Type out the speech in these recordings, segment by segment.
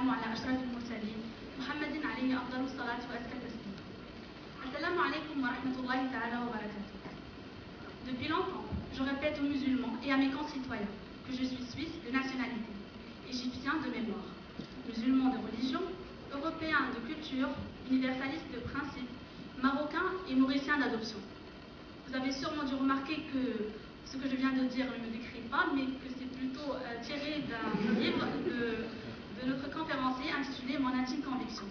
والسلام على أشرف المرسلين محمد عليه أفضل الصلاة وأزكى التسليم. Assalamu alaikum wa rahmatullahi ta'ala wa barakatuh. Depuis longtemps, je répète aux musulmans et à mes concitoyens que je suis suisse de nationalité, égyptien de mémoire, musulman de religion, européen de culture, universaliste de principe, marocain et mauricien d'adoption. Vous avez sûrement dû remarquer que ce que je viens de dire ne me décrit pas, mais que c'est plutôt tiré d'un livre de notre conférencier intitulé Mon intime conviction.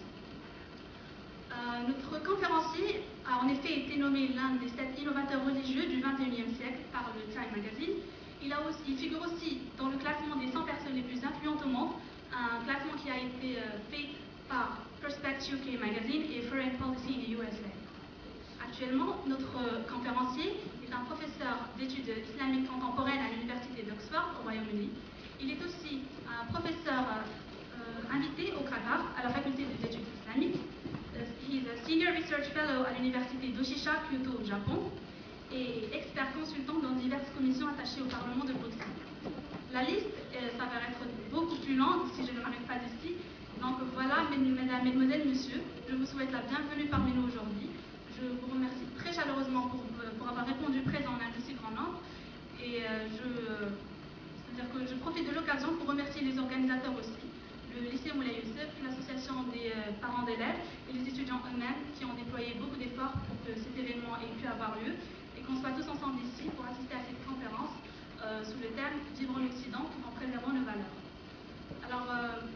Notre conférencier a en effet été nommé l'un des 7 innovateurs religieux du XXIe siècle par le Time Magazine. Il figure aussi dans le classement des 100 personnes les plus influentes au monde, un classement qui a été fait par Prospect UK Magazine et Foreign Policy in the USA. Actuellement, notre conférencier est un professeur d'études islamiques contemporaines à l'université d'Oxford au Royaume-Uni. Il est aussi un professeur invité au Qatar à la faculté des études islamiques. He is a senior research fellow à l'université d'Oshisha, Kyoto au Japon, et expert consultant dans diverses commissions attachées au Parlement de Bruxelles. La liste s'avère être beaucoup plus longue si je ne m'arrête pas d'ici. Donc voilà, mesdames, mesdemoiselles, messieurs, je vous souhaite la bienvenue parmi nous aujourd'hui. Je vous remercie très chaleureusement pour avoir répondu présent en un aussi grand nombre. Et c'est-à-dire que je profite de l'occasion pour remercier les organisateurs aussi, le lycée Moulay Youssef, l'association des parents d'élèves et les étudiants eux-mêmes qui ont déployé beaucoup d'efforts pour que cet événement ait pu avoir lieu et qu'on soit tous ensemble ici pour assister à cette conférence sous le thème « Vivre en Occident tout en préservant nos valeurs ». Alors,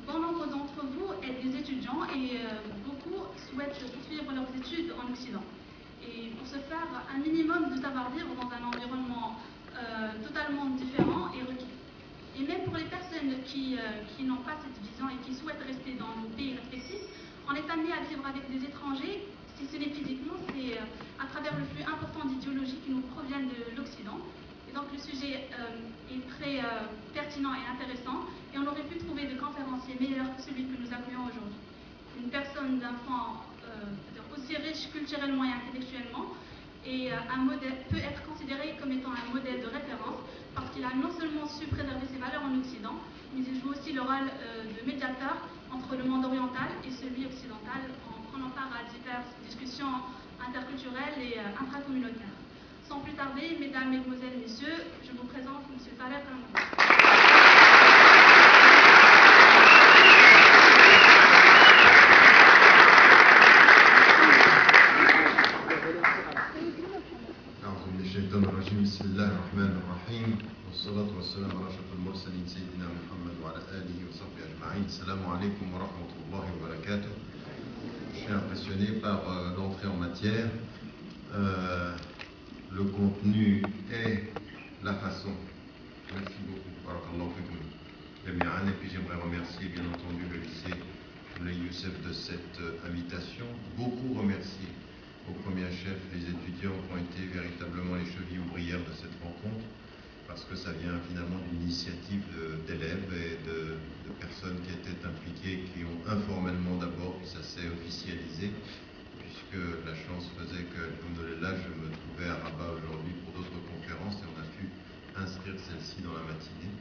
bon nombre d'entre vous êtes des étudiants et beaucoup souhaitent poursuivre leurs études en Occident. Et pour ce faire, un minimum de savoir-vivre dans un environnement totalement différent est requis. Et même pour les personnes qui n'ont pas cette vision et qui souhaitent rester dans nos pays respectifs, on est amené à vivre avec des étrangers, si ce n'est physiquement, c'est à travers le flux important d'idéologies qui nous proviennent de l'Occident. Et donc le sujet est très pertinent et intéressant, et on aurait pu trouver de conférenciers meilleurs que celui que nous accueillons aujourd'hui. Une personne d'un point aussi riche culturellement et intellectuellement, et peut être considéré comme étant un modèle de référence parce qu'il a non seulement su préserver ses valeurs en Occident, mais il joue aussi le rôle de médiateur entre le monde oriental et celui occidental en prenant part à diverses discussions interculturelles et intracommunautaires. Sans plus tarder, mesdames, mesdemoiselles, messieurs, je vous présente M. Taleb Ramadan. بسم الله الرحمن الرحيم والصلاة والسلام على أشرف المرسلين سيدنا محمد وعلى آله وصحبه أجمعين. السلام عليكم ورحمة الله وبركاته. Je suis impressionné par l'entrée en matière, le contenu et la façon. Merci beaucoup. Barakallahu fikum jami'an. Et puis j'aimerais remercier bien entendu le lycée Moulay Youssef de cette invitation. Beaucoup remercier au premier chef les étudiants qui ont été véritablement les chevilles ouvrières de cette rencontre, parce que ça vient finalement d'une initiative d'élèves et de personnes qui étaient impliquées, qui ont informellement d'abord, puis ça s'est officialisé, puisque la chance faisait que, alhamdoulilah, je me trouvais à Rabat aujourd'hui pour d'autres conférences et on a pu inscrire celle-ci dans la matinée.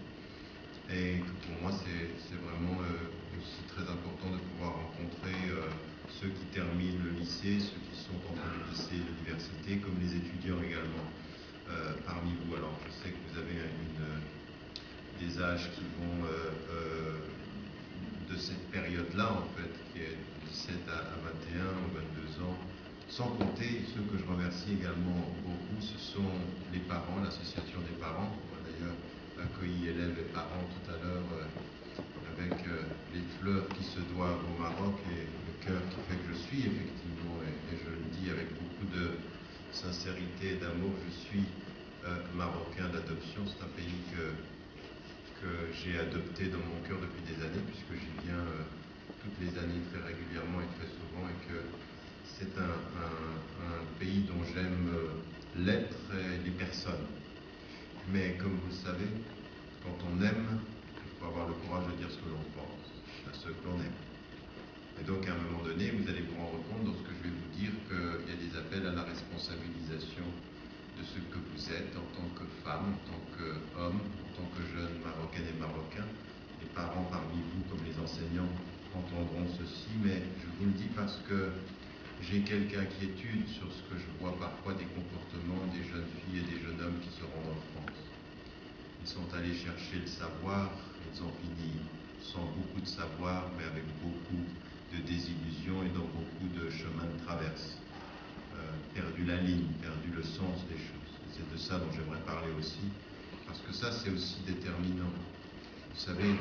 Et pour moi, c'est vraiment aussi très important de pouvoir rencontrer ceux qui terminent le lycée, ceux qui sont entre le lycée et l'université, comme les étudiants également parmi vous. Alors, je sais que vous avez des âges qui vont de cette période-là, en fait, qui est de 17 à 21 ou 22 ans, sans compter ceux que je remercie également beaucoup, ce sont les parents, l'association des parents. On a d'ailleurs accueilli élèves et parents tout à l'heure avec les fleurs qui se doivent au Maroc et le cœur qui fait que je suis effectivement, et je le dis avec beaucoup de sincérité et d'amour, je suis marocain d'adoption. C'est un pays que j'ai adopté dans mon cœur depuis des années, puisque j'y viens toutes les années très régulièrement et très souvent, et que c'est un pays dont j'aime l'être et les personnes. Mais comme vous le savez, quand on aime, il faut avoir le courage de dire ce que l'on pense à ceux que l'on aime. Et donc à un moment donné, vous allez vous rendre compte dans ce que je vais vous dire qu'il y a des appels à la responsabilisation de ce que vous êtes en tant que femme, en tant qu'homme, en tant que jeune marocaine et marocain, les parents parmi vous comme les enseignants entendront ceci, mais je vous le dis parce que j'ai quelques inquiétudes sur ce que je vois parfois des comportements des jeunes filles et des jeunes hommes qui se rendent en France. Ils sont allés chercher le savoir, ils ont fini sans beaucoup de savoir, mais avec beaucoup de désillusions et dans beaucoup de chemins de traverse. Perdu la ligne, perdu le sens des choses. C'est de ça dont j'aimerais parler aussi, parce que ça c'est aussi déterminant. Vous savez,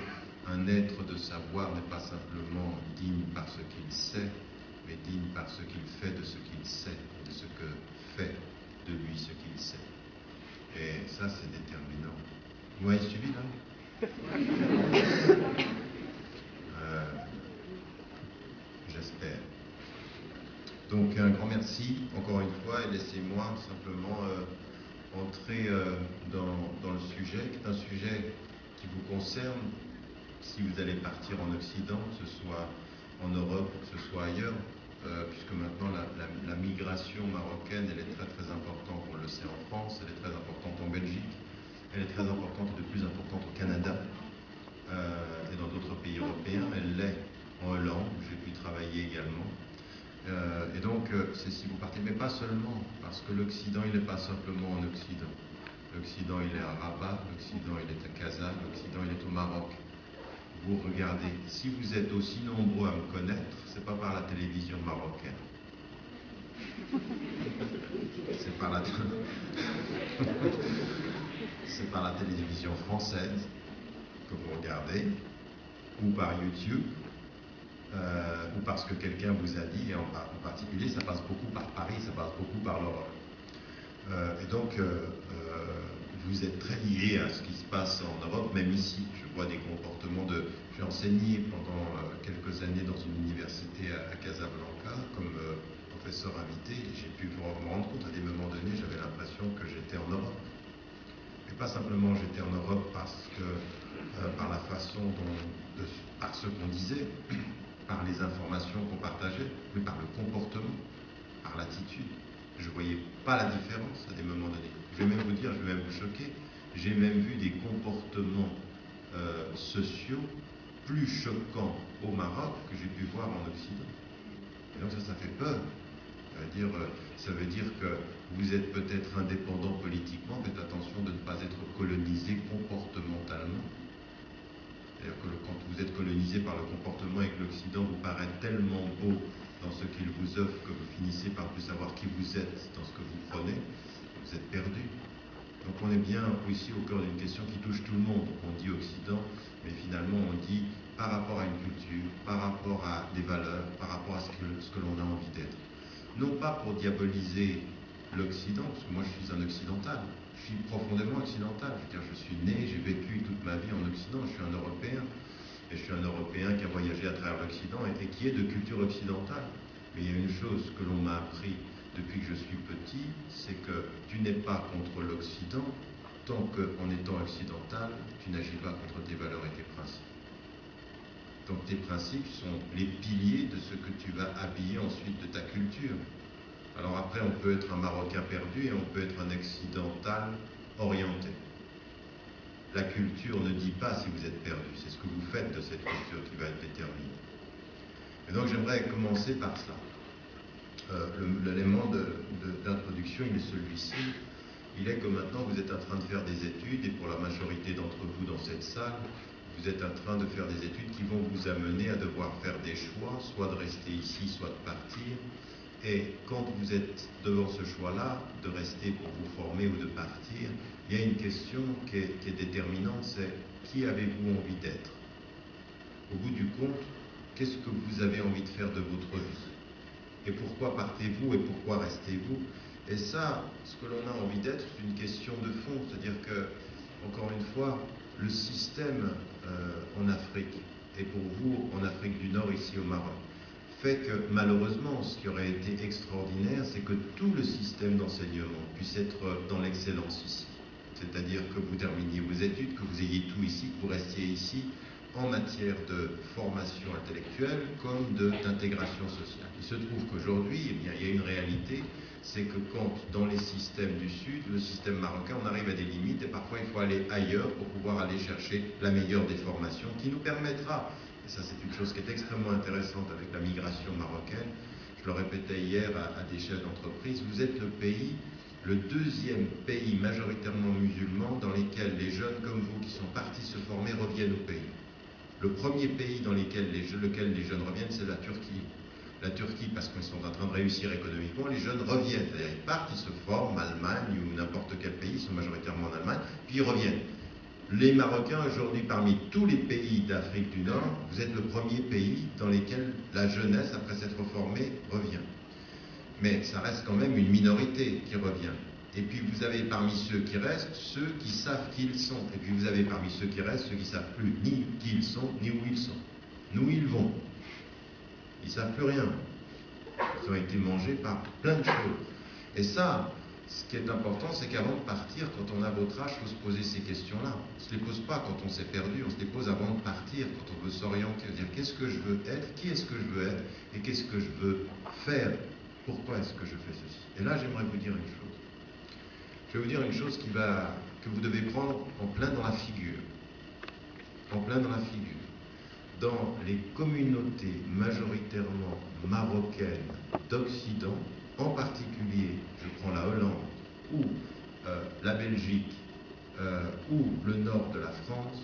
un être de savoir n'est pas simplement digne par ce qu'il sait, mais digne par ce qu'il fait de ce qu'il sait, de ce que fait de lui ce qu'il sait. Et ça c'est déterminant. Vous m'avez suivi là? J'espère. Donc un grand merci encore une fois et laissez-moi simplement entrer dans le sujet, qui est un sujet qui vous concerne si vous allez partir en Occident, que ce soit en Europe ou que ce soit ailleurs, puisque maintenant la migration marocaine elle est très très importante, on le sait en France, elle est très importante en Belgique, elle est très importante et de plus importante au Canada et dans d'autres pays européens, elle l'est en Hollande, où j'ai pu travailler également. Et donc, c'est si vous partez, mais pas seulement, parce que l'Occident, il n'est pas simplement en Occident. L'Occident, il est à Rabat, l'Occident, il est à Casa, l'Occident, il est au Maroc. Vous regardez, si vous êtes aussi nombreux à me connaître, c'est pas par la télévision marocaine. C'est par la c'est par la télévision française que vous regardez, ou par YouTube, ou parce que quelqu'un vous a dit, et en particulier ça passe beaucoup par Paris, ça passe beaucoup par l'Europe. Et donc vous êtes très liés à ce qui se passe en Europe, même ici. Je vois des comportements de... J'ai enseigné pendant quelques années dans une université à Casablanca comme professeur invité, et j'ai pu me rendre compte à des moments donnés, j'avais l'impression que j'étais en Europe. Et pas simplement j'étais en Europe parce que par la façon dont, par ce qu'on disait, par les informations qu'on partageait, mais par le comportement, par l'attitude. Je ne voyais pas la différence à des moments donnés. Je vais même vous dire, je vais même vous choquer, j'ai même vu des comportements sociaux plus choquants au Maroc que j'ai pu voir en Occident. Et donc ça fait peur. Ça veut dire que vous êtes peut-être indépendant politiquement, faites attention de ne pas être colonisé comportementalement. C'est-à-dire que quand vous êtes colonisé par le comportement et que l'Occident vous paraît tellement beau dans ce qu'il vous offre que vous finissez par plus savoir qui vous êtes dans ce que vous prenez, vous êtes perdu. Donc on est bien ici au cœur d'une question qui touche tout le monde. On dit Occident, mais finalement on dit par rapport à une culture, par rapport à des valeurs, par rapport à ce que l'on a envie d'être. Non pas pour diaboliser l'Occident, parce que moi je suis un occidental, je suis profondément occidental, je suis né, j'ai vécu toute ma vie en Occident, je suis un Européen, et je suis un Européen qui a voyagé à travers l'Occident et qui est de culture occidentale. Mais il y a une chose que l'on m'a appris depuis que je suis petit, c'est que tu n'es pas contre l'Occident tant qu'en étant occidental, tu n'agis pas contre tes valeurs et tes principes. Donc tes principes sont les piliers de ce que tu vas habiller ensuite de ta culture. Alors après, on peut être un Marocain perdu et on peut être un occidental orienté. La culture ne dit pas si vous êtes perdu, c'est ce que vous faites de cette culture qui va être déterminée. Et donc j'aimerais commencer par cela. L'élément d'introduction, il est celui-ci. Il est que maintenant vous êtes en train de faire des études, et pour la majorité d'entre vous dans cette salle, vous êtes en train de faire des études qui vont vous amener à devoir faire des choix, soit de rester ici, soit de partir. Et quand vous êtes devant ce choix-là, de rester pour vous former ou de partir, il y a une question qui est déterminante, c'est qui avez-vous envie d'être? Au bout du compte, qu'est-ce que vous avez envie de faire de votre vie? Et pourquoi partez-vous et pourquoi restez-vous? Et ça, ce que l'on a envie d'être, c'est une question de fond, c'est-à-dire que, encore une fois, le système en Afrique, et pour vous en Afrique du Nord, ici au Maroc, fait que malheureusement, ce qui aurait été extraordinaire, c'est que tout le système d'enseignement puisse être dans l'excellence ici. C'est-à-dire que vous terminiez vos études, que vous ayez tout ici, que vous restiez ici en matière de formation intellectuelle comme d'intégration sociale. Il se trouve qu'aujourd'hui, il y a une réalité, c'est que quand dans les systèmes du Sud, le système marocain, on arrive à des limites et parfois il faut aller ailleurs pour pouvoir aller chercher la meilleure des formations qui nous permettra et ça c'est une chose qui est extrêmement intéressante avec la migration marocaine, je le répétais hier à des chefs d'entreprise, vous êtes le deuxième pays majoritairement musulman dans lequel les jeunes comme vous qui sont partis se former reviennent au pays. Le premier pays dans lequel les jeunes reviennent, c'est la Turquie. La Turquie, parce qu'ils sont en train de réussir économiquement, les jeunes reviennent. C'est-à-dire ils partent, ils se forment, Allemagne ou n'importe quel pays, ils sont majoritairement en Allemagne, puis ils reviennent. Les Marocains, aujourd'hui, parmi tous les pays d'Afrique du Nord, vous êtes le premier pays dans lequel la jeunesse, après s'être formée, revient. Mais ça reste quand même une minorité qui revient. Et puis vous avez parmi ceux qui restent, ceux qui savent qui ils sont. Et puis vous avez parmi ceux qui restent, ceux qui ne savent plus ni qui ils sont, ni où ils sont, ni où ils vont. Ils ne savent plus rien. Ils ont été mangés par plein de choses. Et ça, ce qui est important, c'est qu'avant de partir, quand on a votre âge, il faut se poser ces questions-là. On ne se les pose pas quand on s'est perdu, on se les pose avant de partir, quand on veut s'orienter, dire qu'est-ce que je veux être, qui est-ce que je veux être, et qu'est-ce que je veux faire. Pourquoi est-ce que je fais ceci? Et là, j'aimerais vous dire une chose. Je vais vous dire une chose que vous devez prendre en plein dans la figure. En plein dans la figure. Dans les communautés majoritairement marocaines d'Occident, en particulier, je prends la Hollande, ou la Belgique, ou le nord de la France,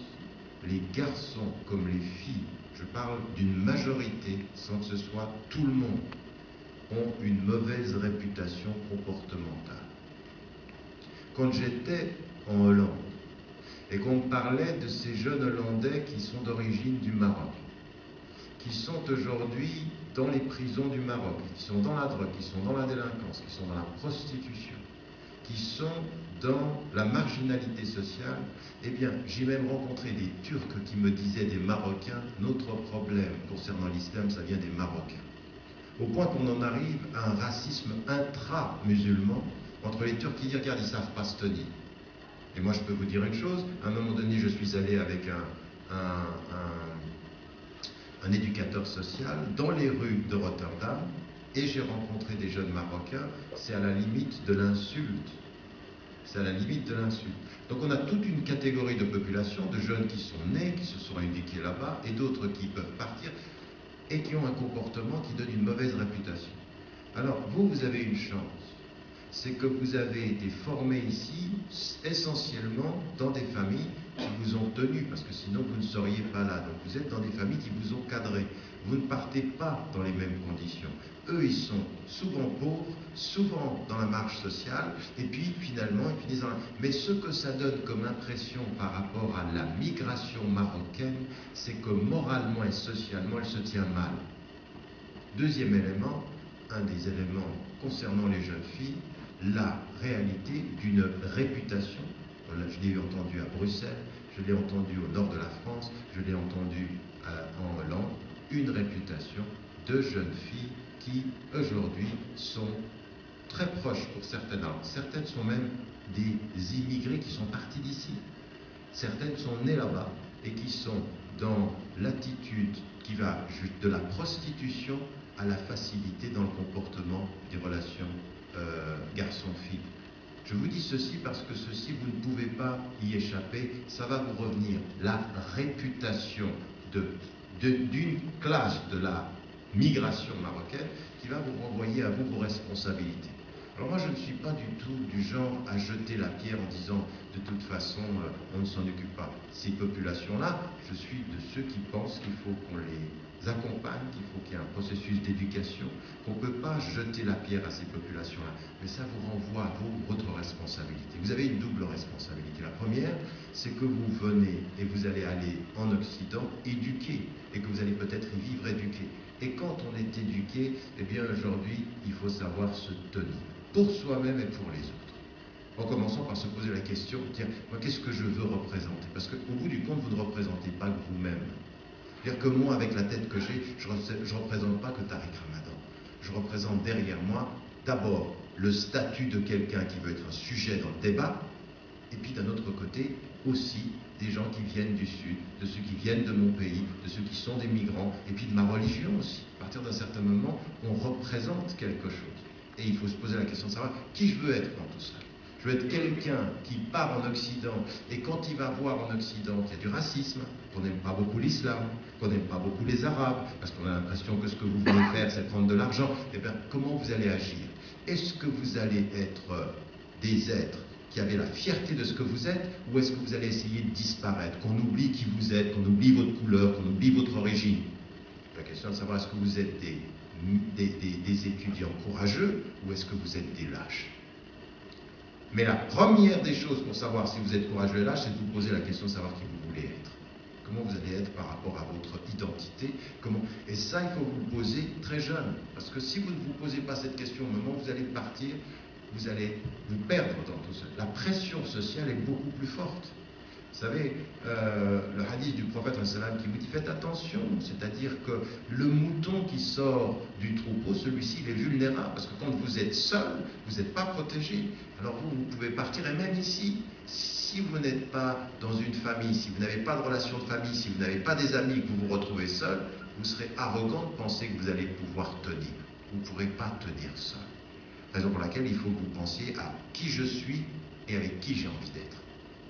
les garçons comme les filles, je parle d'une majorité, sans que ce soit tout le monde, ont une mauvaise réputation comportementale. Quand j'étais en Hollande, et qu'on me parlait de ces jeunes Hollandais qui sont d'origine du Maroc, qui sont aujourd'hui dans les prisons du Maroc, qui sont dans la drogue, qui sont dans la délinquance, qui sont dans la prostitution, qui sont dans la marginalité sociale, eh bien, j'ai même rencontré des Turcs qui me disaient des Marocains, notre problème concernant l'islam, ça vient des Marocains. Au point qu'on en arrive à un racisme intra-musulman entre les Turcs qui disent, regarde, ils ne savent pas se tenir. Et moi, je peux vous dire une chose, à un moment donné, je suis allé avec un éducateur social dans les rues de Rotterdam et j'ai rencontré des jeunes Marocains, c'est à la limite de l'insulte. C'est à la limite de l'insulte. Donc on a toute une catégorie de population, de jeunes qui sont nés, qui se sont éduqués là-bas, et d'autres qui peuvent partir, et qui ont un comportement qui donne une mauvaise réputation. Alors, vous avez une chance. C'est que vous avez été formés ici, essentiellement dans des familles qui vous ont tenu, parce que sinon vous ne seriez pas là. Donc vous êtes dans des familles qui vous ont cadré. Vous ne partez pas dans les mêmes conditions. Eux, ils sont souvent pauvres, souvent dans la marge sociale, et puis finalement, ils finissent dans la... Mais ce que ça donne comme impression par rapport à la migration marocaine, c'est que moralement et socialement, elle se tient mal. Deuxième élément, un des éléments concernant les jeunes filles, la réalité d'une réputation. Je l'ai entendu à Bruxelles, je l'ai entendu au nord de la France, je l'ai entendu en Hollande, une réputation de jeunes filles qui, aujourd'hui, sont très proches pour certaines. Alors, certaines sont même des immigrés qui sont partis d'ici. Certaines sont nées là-bas et qui sont dans l'attitude qui va de la prostitution à la facilité dans le comportement des relations garçon-fille. Je vous dis ceci parce que ceci, vous ne pouvez pas y échapper, ça va vous revenir. La réputation d'une classe de la migration marocaine qui va vous renvoyer à vous vos responsabilités. Alors moi, je ne suis pas du tout du genre à jeter la pierre en disant de toute façon, on ne s'en occupe pas. Ces populations-là, je suis de ceux qui pensent qu'il faut qu'on les accompagne, qu'il faut qu'il y ait un processus d'éducation, qu'on ne peut pas jeter la pierre à ces populations-là. Mais ça vous renvoie à vous, votre responsabilité. Vous avez une double responsabilité. La première, c'est que vous venez et vous allez aller en Occident éduquer et que vous allez peut-être y vivre éduqué. Et quand on est éduqué, eh bien aujourd'hui, il faut savoir se tenir, pour soi-même et pour les autres. En commençant par se poser la question, tiens, moi qu'est-ce que je veux représenter? Parce qu'au bout du compte, vous ne représentez pas que vous-même. C'est-à-dire que moi, avec la tête que j'ai, je ne représente pas que Tariq Ramadan. Je représente derrière moi, d'abord, le statut de quelqu'un qui veut être un sujet dans le débat, et puis d'un autre côté, aussi des gens qui viennent du Sud, de ceux qui viennent de mon pays, de ceux qui sont des migrants, et puis de ma religion aussi. À partir d'un certain moment, on représente quelque chose. Et il faut se poser la question de savoir qui je veux être dans tout ça. Je veux être quelqu'un qui part en Occident et quand il va voir en Occident qu'il y a du racisme, qu'on n'aime pas beaucoup l'islam, qu'on n'aime pas beaucoup les Arabes, parce qu'on a l'impression que ce que vous voulez faire, c'est prendre de l'argent, eh bien, comment vous allez agir? Est-ce que vous allez être des êtres qui avez la fierté de ce que vous êtes, ou est-ce que vous allez essayer de disparaître, qu'on oublie qui vous êtes, qu'on oublie votre couleur, qu'on oublie votre origine? La question de savoir est-ce que vous êtes des étudiants courageux, ou est-ce que vous êtes des lâches? Mais la première des choses pour savoir si vous êtes courageux et lâche, c'est de vous poser la question de savoir qui vous voulez être. Comment vous allez être par rapport à votre identité? Et ça, il faut vous le poser très jeune. Parce que si vous ne vous posez pas cette question au moment où vous allez partir, vous allez vous perdre dans tout ça. La pression sociale est beaucoup plus forte. Vous savez, le hadith du prophète qui vous dit faites attention, c'est-à-dire que le mouton qui sort du troupeau, celui-ci il est vulnérable, parce que quand vous êtes seul, vous n'êtes pas protégé. Alors vous pouvez partir, et même ici, si vous n'êtes pas dans une famille, si vous n'avez pas de relation de famille, si vous n'avez pas des amis, que vous vous retrouvez seul, vous serez arrogant de penser que vous allez pouvoir tenir. Vous ne pourrez pas tenir seul. Raison pour laquelle il faut que vous pensiez à qui je suis et avec qui j'ai envie d'être.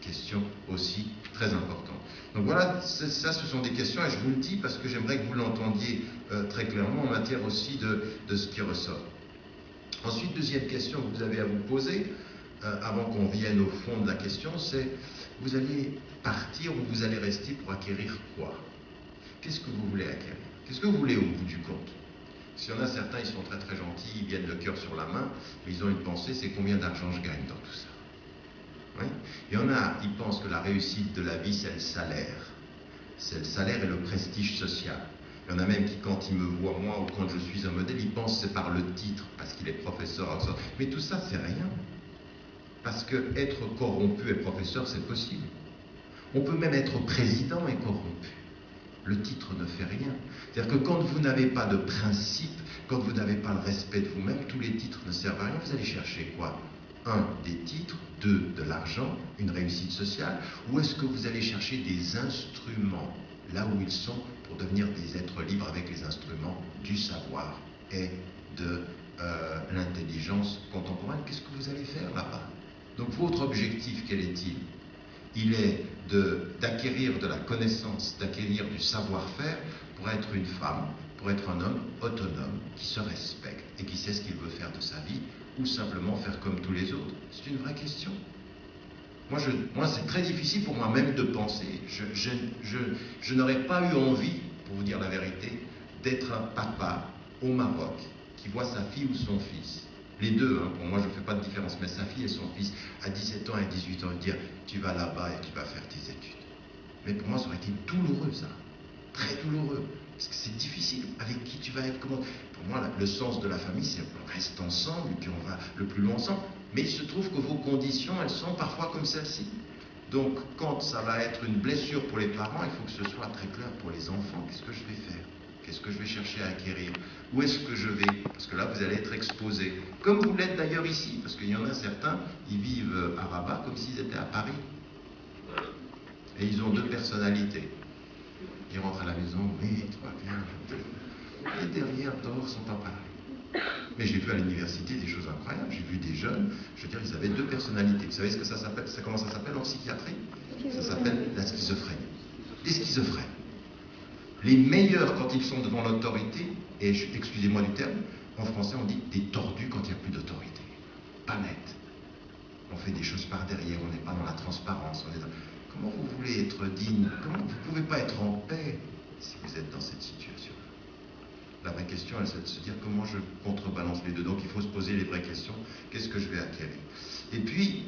Question aussi très importante. Donc voilà, ça ce sont des questions, et je vous le dis parce que j'aimerais que vous l'entendiez très clairement en matière aussi de ce qui ressort. Ensuite, deuxième question que vous avez à vous poser, avant qu'on vienne au fond de la question, c'est vous allez partir ou vous allez rester pour acquérir quoi? Qu'est-ce que vous voulez acquérir? Qu'est-ce que vous voulez au bout du compte? S'il y en a certains, ils sont très très gentils, ils viennent le cœur sur la main, mais ils ont une pensée, c'est combien d'argent je gagne dans tout ça. Oui. Il y en a, ils pensent que la réussite de la vie, c'est le salaire. C'est le salaire et le prestige social. Il y en a même qui, quand ils me voient moi ou quand je suis un modèle, ils pensent que c'est par le titre, parce qu'il est professeur. Mais tout ça, c'est rien. Parce que être corrompu et professeur, c'est possible. On peut même être président et corrompu. Le titre ne fait rien. C'est-à-dire que quand vous n'avez pas de principe, quand vous n'avez pas le respect de vous-même, tous les titres ne servent à rien. Vous allez chercher quoi? 1, des titres, 2, de l'argent, une réussite sociale, ou est-ce que vous allez chercher des instruments là où ils sont pour devenir des êtres libres avec les instruments du savoir et de l'intelligence contemporaine? Qu'est-ce que vous allez faire là-bas? Donc votre objectif, quel est-il? Il est d'acquérir de la connaissance, d'acquérir du savoir-faire pour être une femme, pour être un homme autonome, qui se respecte et qui sait ce qu'il veut faire de sa vie, ou simplement faire comme tous les autres. C'est une vraie question. Moi c'est très difficile pour moi même de penser. Je n'aurais pas eu envie, pour vous dire la vérité, d'être un papa au Maroc qui voit sa fille ou son fils. Les deux, hein, pour moi je ne fais pas de différence, mais sa fille et son fils, à 17 ans et 18 ans, dire tu vas là-bas et tu vas faire tes études. Mais pour moi ça aurait été douloureux ça, très douloureux, parce que c'est difficile, avec qui tu vas être, comment... Pour moi le sens de la famille c'est on reste ensemble et puis on va le plus loin ensemble, mais il se trouve que vos conditions elles sont parfois comme celle-ci. Donc quand ça va être une blessure pour les parents, il faut que ce soit très clair pour les enfants, qu'est-ce que je vais faire? Qu'est-ce que je vais chercher à acquérir? Où est-ce que je vais? Parce que là, vous allez être exposé. Comme vous l'êtes d'ailleurs ici, parce qu'il y en a certains, ils vivent à Rabat comme s'ils étaient à Paris. Et ils ont deux personnalités. Ils rentrent à la maison, oui, tout va bien. Et derrière, dehors, sont pas pareils. Mais j'ai vu à l'université des choses incroyables. J'ai vu des jeunes, je veux dire, ils avaient deux personnalités. Vous savez ce que ça s'appelle? Comment ça s'appelle en psychiatrie? Ça s'appelle la schizophrénie. Des schizophrènes. Les meilleurs quand ils sont devant l'autorité, et excusez-moi du terme, en français on dit des tordus quand il n'y a plus d'autorité. Pas net. On fait des choses par derrière, on n'est pas dans la transparence. Comment vous voulez être digne? Comment vous ne pouvez pas être en paix si vous êtes dans cette situation? La vraie question, c'est de se dire comment je contrebalance les deux. Donc il faut se poser les vraies questions. Qu'est-ce que je vais acquérir? Et puis,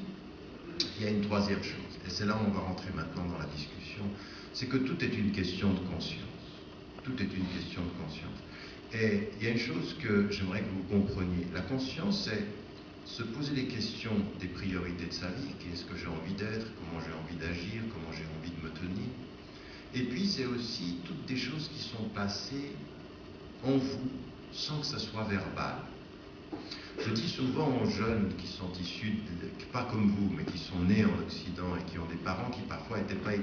il y a une troisième chose, et c'est là où on va rentrer maintenant dans la discussion, c'est que tout est une question de conscience. Tout est une question de conscience. Et il y a une chose que j'aimerais que vous compreniez. La conscience, c'est se poser les questions des priorités de sa vie. Qu'est-ce que j'ai envie d'être? Comment j'ai envie d'agir? Comment j'ai envie de me tenir? Et puis, c'est aussi toutes des choses qui sont passées en vous sans que ça soit verbal. Je dis souvent aux jeunes qui sont issus, pas comme vous, mais qui sont nés en Occident et qui ont des parents qui parfois n'étaient pas équilibrés.